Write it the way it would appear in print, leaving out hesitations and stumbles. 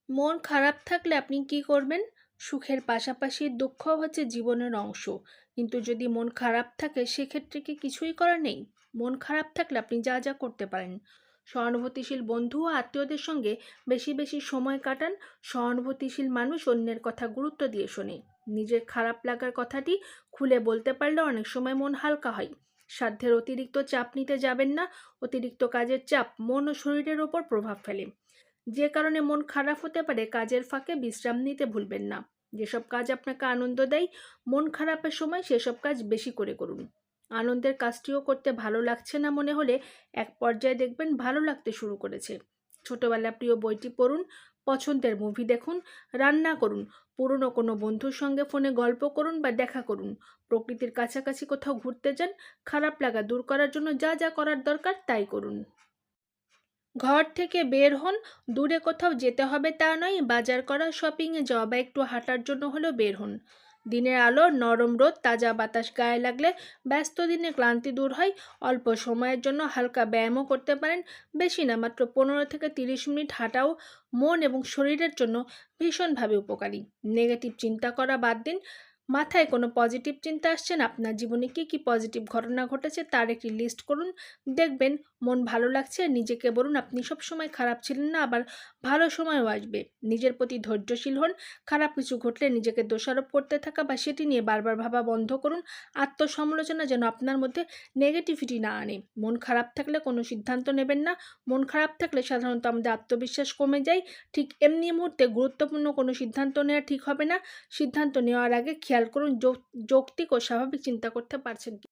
মন খারাপ থাকলে আপনি কি করবেন? সুখের পাশাপাশি দুঃখ হচ্ছে জীবনের অংশ। কিন্তু যদি মন খারাপ থাকে সেক্ষেত্রে কি কিছুই করার নেই? মন খারাপ থাকলে আপনি যা, যা করতে পারেন। সহানুভূতিশীল বন্ধু ও আত্মীয়দের সঙ্গে বেশি, বেশি সময় কাটান। সহানুভূতিশীল মানুষ অন্যের কথা গুরুত্ব দিয়ে শোনে। নিজের খারাপ লাগার কথাটি খুলে বলতে পারলে অনেক সময় মন হালকা হয়। সাধ্যের অতিরিক্ত চাপ নিতে যাবেন না। অতিরিক্ত কাজের চাপ মন ও শরীরের ওপর প্রভাব ফেলে। যে কারণে মন খারাপ হতে পারে কাজের ফাঁকে বিশ্রাম নিতে ভুলবেন না। যেসব কাজ আপনাকে আনন্দ দেয় মন খারাপের সময় সেসব কাজ বেশি করে করুন। আনন্দের কাজটিও করতে ভালো লাগছে না মনে হলে এক পর্যায়ে দেখবেন ভালো লাগতে শুরু করেছে। ছোটবেলা প্রিয় বইটি পড়ুন, পছন্দের মুভি দেখুন, রান্না করুন, পুরনো কোনো বন্ধুর সঙ্গে ফোনে গল্প করুন বা দেখা করুন, প্রকৃতির কাছাকাছি কোথাও ঘুরতে যান। খারাপ লাগা দূর করার জন্য যা যা করার দরকার তাই করুন। ঘর থেকে বের হন, দূরে কোথাও যেতে হবে তা নয়, বাজার করা, শপিংয়ে যাওয়া বা একটু হাঁটার জন্য হলেও বের হন। দিনের আলো, নরম রোদ, তাজা বাতাস গায়ে লাগলে ব্যস্ত দিনে ক্লান্তি দূর হয়। অল্প সময়ের জন্য হালকা ব্যায়ামও করতে পারেন। বেশি না, মাত্র 15 থেকে 30 মিনিট হাঁটাও মন এবং শরীরের জন্য ভীষণভাবে উপকারী। নেগেটিভ চিন্তা করা বাদ দিন। মাথায় কোনো পজিটিভ চিন্তা আসছে না, আপনার জীবনে কী কী পজিটিভ ঘটনা ঘটেছে তার একটি লিস্ট করুন। দেখবেন মন ভালো লাগছে। নিজেকে বলুন আপনি সবসময় খারাপ ছিলেন না, আবার ভালো সময়ও আসবে। নিজের প্রতি ধৈর্যশীল হন। খারাপ কিছু ঘটলে নিজেকে দোষারোপ করতে থাকা বা সেটি নিয়ে বারবার ভাবা বন্ধ করুন। আত্মসমালোচনা যেন আপনার মধ্যে নেগেটিভিটি না আনে। মন খারাপ থাকলে কোনো সিদ্ধান্ত নেবেন না। মন খারাপ থাকলে সাধারণত আমাদের আত্মবিশ্বাস কমে যায়। ঠিক এমনি মুহূর্তে গুরুত্বপূর্ণ কোনো সিদ্ধান্ত নেওয়া ঠিক হবে না। সিদ্ধান্ত নেওয়ার আগে খেয়াল করুন যৌক্তিক ও স্বাভাবিক চিন্তা করতে পারছেন কি।